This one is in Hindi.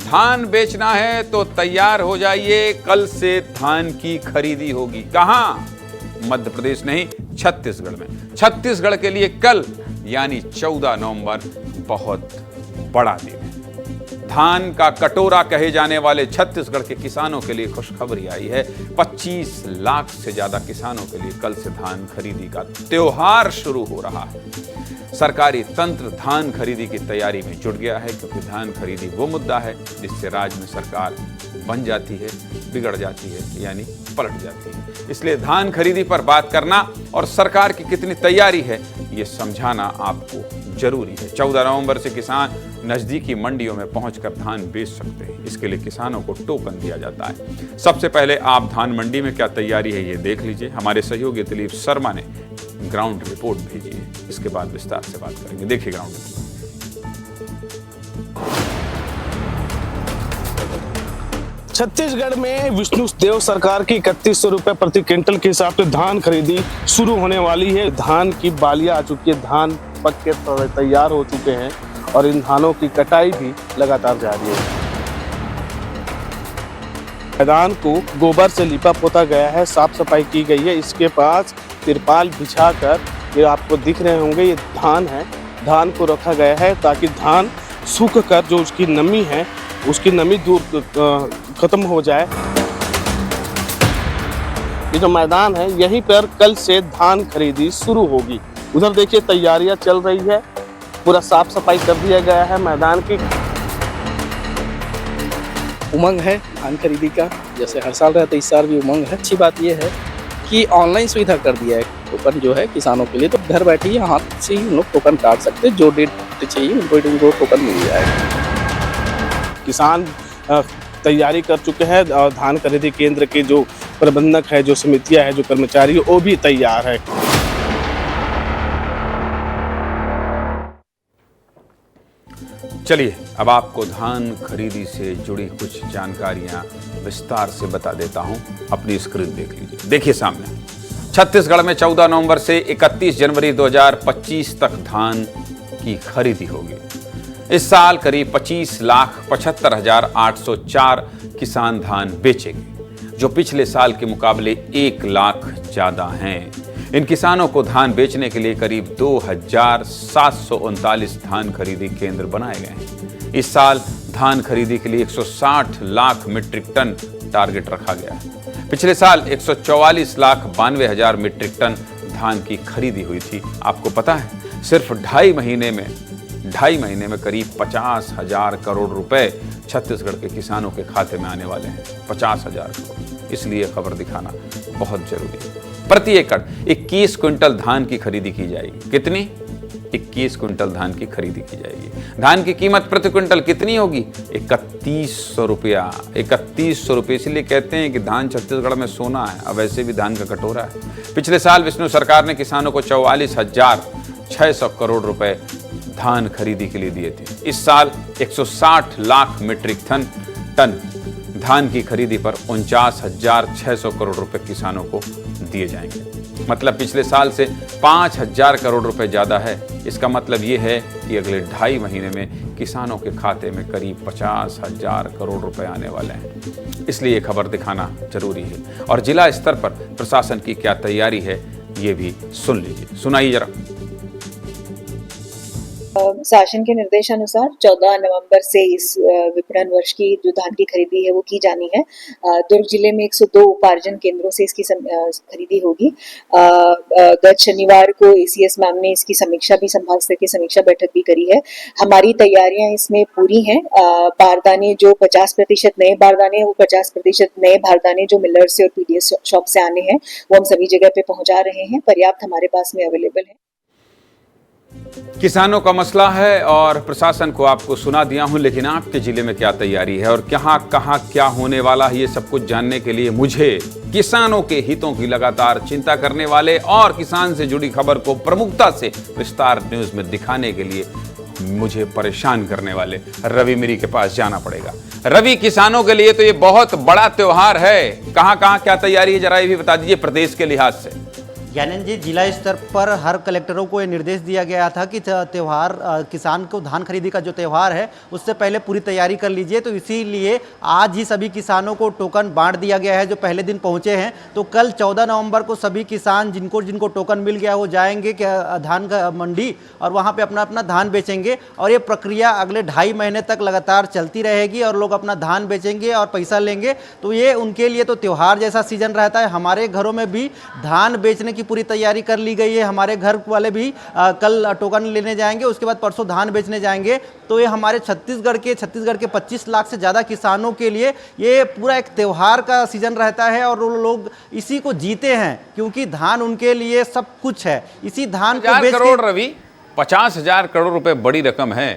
धान बेचना है तो तैयार हो जाइए, कल से धान की खरीदी होगी। कहां? मध्य प्रदेश नहीं, छत्तीसगढ़ में। छत्तीसगढ़ के लिए कल यानी 14 नवंबर बहुत बड़ा दिन है। धान का कटोरा कहे जाने वाले छत्तीसगढ़ के किसानों के लिए खुशखबरी आई है। 25 लाख से ज्यादा किसानों के लिए कल से धान खरीदी का त्योहार शुरू हो रहा है। सरकारी तंत्र धान खरीदी की तैयारी में जुट गया है, क्योंकि धान खरीदी वो मुद्दा है जिससे राज्य में सरकार बन जाती है, बिगड़ जाती है, यानी पलट जाती है। इसलिए धान खरीदी पर बात करना और सरकार की कितनी तैयारी है ये समझाना आपको जरूरी है। 14 नवंबर से किसान नजदीकी मंडियों में पहुंचकर धान बेच सकते हैं। इसके लिए किसानों को टोकन दिया जाता है। सबसे पहले आप धान मंडी में क्या तैयारी है ये देख लीजिए। हमारे सहयोगी दिलीप शर्मा ने ग्राउंड रिपोर्ट भेजी है, इसके बाद विस्तार से बात करेंगे। देखिए ग्राउंड रिपोर्ट। छत्तीसगढ़ में विष्णुदेव सरकार की 3100 रुपए प्रति क्विंटल के हिसाब से धान खरीदी शुरू होने वाली है। धान की बालियां आ चुकी है, धान पक के तैयार हो चुके हैं और इन धानों की कटाई भी लगातार जारी है। मैदान को गोबर से लिपा पोता गया है, साफ सफाई की गई है। इसके पास तिरपाल बिछाकर, ये आपको दिख रहे होंगे, ये धान है, धान को रखा गया है ताकि धान सूख कर जो उसकी नमी है उसकी नमी दूर खत्म हो जाए। ये जो मैदान है यहीं पर कल से धान खरीदी शुरू होगी। उधर देखिए तैयारियां चल रही है, पूरा साफ सफाई कर दिया गया है मैदान की। उमंग है धान खरीदी का, जैसे हर साल रहता है इस साल भी उमंग है। अच्छी बात यह है कि ऑनलाइन सुविधा कर दिया है टोकन जो है किसानों के लिए, तो घर बैठे ही हाथ से ही उन लोग टोकन काट सकते हैं। जो डेट चाहिए उनको टोकन मिल जाएगा। किसान तैयारी कर चुके हैं और धान खरीदी केंद्र के जो प्रबंधक है, जो समितियां है, जो कर्मचारी है, वो भी तैयार है। चलिए अब आपको धान खरीदी से जुड़ी कुछ जानकारियां विस्तार से बता देता हूं। अपनी स्क्रीन देख लीजिए। देखिए सामने छत्तीसगढ़ में 14 नवंबर से 31 जनवरी 2025 तक धान की खरीदी होगी। इस साल करीब 25,75,804 किसान धान बेचेंगे, जो पिछले साल के मुकाबले 1 लाख ज्यादा हैं। इन किसानों को धान बेचने के लिए करीब 2,739 धान खरीदी केंद्र बनाए गए हैं। इस साल धान खरीदी के लिए 160 लाख मीट्रिक टन टारगेट रखा गया है। पिछले साल 144,92,000 मीट्रिक टन धान की खरीदी हुई थी। आपको पता है सिर्फ ढाई महीने में करीब 50,000 करोड़ रुपए छत्तीसगढ़ के किसानों के खाते में आने वाले हैं। 50,000 करोड़। इसलिए खबर दिखाना बहुत जरूरी है। प्रति एकड़ 21 क्विंटल धान की खरीदी की जाएगी। कितनी? 21 क्विंटल धान की खरीदी की जाएगी। धान की कीमत प्रति क्विंटल कितनी होगी? 3100 रुपया। 3100 रुपये इसलिए कहते हैं कि धान छत्तीसगढ़ में सोना है, अब वैसे भी धान का कटोरा है। पिछले साल विष्णु सरकार ने किसानों को 44,600 करोड़ रुपए धान खरीदी के लिए दिए थे। इस साल 160 लाख मीट्रिक टन धान की खरीदी पर 49,600 करोड़ रुपए किसानों को दिए जाएंगे। मतलब पिछले साल से 5,000 करोड़ रुपए ज्यादा है। इसका मतलब ये है कि अगले ढाई महीने में किसानों के खाते में करीब 50,000 करोड़ रुपए आने वाले हैं। इसलिए ये खबर दिखाना जरूरी है। और जिला स्तर पर प्रशासन की क्या तैयारी है ये भी सुन लीजिए। सुनाइए जरा। शासन के निर्देशानुसार 14 नवंबर से इस विपणन वर्ष की जो धान की खरीदी है वो की जानी है। दुर्ग जिले में 102 उपार्जन केंद्रों से इसकी खरीदी होगी। गत शनिवार को एसीएस मैम ने इसकी समीक्षा भी, संभाग स्तर की समीक्षा बैठक भी करी है। हमारी तैयारियां इसमें पूरी हैं। बारदाने जो 50% नए बारदाने, वो 50% नए बारदाने जो मिलर से और पीडीएस शॉप से आने हैं वो हम सभी जगह पे पहुंचा रहे हैं। पर्याप्त हमारे पास में अवेलेबल है। किसानों का मसला है और प्रशासन को आपको सुना दिया हूं, लेकिन आपके जिले में क्या तैयारी है और कहां क्या होने वाला है, ये सब कुछ जानने के लिए मुझे किसानों के हितों की लगातार चिंता करने वाले और किसान से जुड़ी खबर को प्रमुखता से विस्तार न्यूज में दिखाने के लिए मुझे परेशान करने वाले रवि मिरी के पास जाना पड़ेगा। रवि, किसानों के लिए तो ये बहुत बड़ा त्योहार है, कहां क्या तैयारी है जरा ये भी बता दीजिए प्रदेश के लिहाज से। ज्ञानंद जी, जिला स्तर पर हर कलेक्टरों को ये निर्देश दिया गया था कि त्यौहार किसान को धान खरीदी का जो त्यौहार है उससे पहले पूरी तैयारी कर लीजिए। तो इसीलिए आज ही सभी किसानों को टोकन बांट दिया गया है जो पहले दिन पहुंचे हैं। तो कल 14 नवंबर को सभी किसान जिनको टोकन मिल गया वो जाएंगे धान का मंडी और वहाँ पर अपना अपना धान बेचेंगे। और ये प्रक्रिया अगले 2.5 महीने तक लगातार चलती रहेगी और लोग अपना धान बेचेंगे और पैसा लेंगे। तो ये उनके लिए तो त्यौहार जैसा सीजन रहता है। हमारे घरों में भी धान बेचने की पूरी तैयारी कर ली गई है। हमारे घर वाले भी कल टोकन लेने जाएंगे, उसके बाद परसों धान बेचने जाएंगे। तो ये हमारे छत्तीसगढ़ के 25 लाख से ज़्यादा किसानों के लिए ये पूरा एक त्यौहार का सीजन रहता है और वो लोग इसी को जीते हैं क्योंकि धान उनके लिए सब कुछ है। इसी धान को 50,000 करोड़ रवि, 50,000 करोड़ रुपए बड़ी रकम है।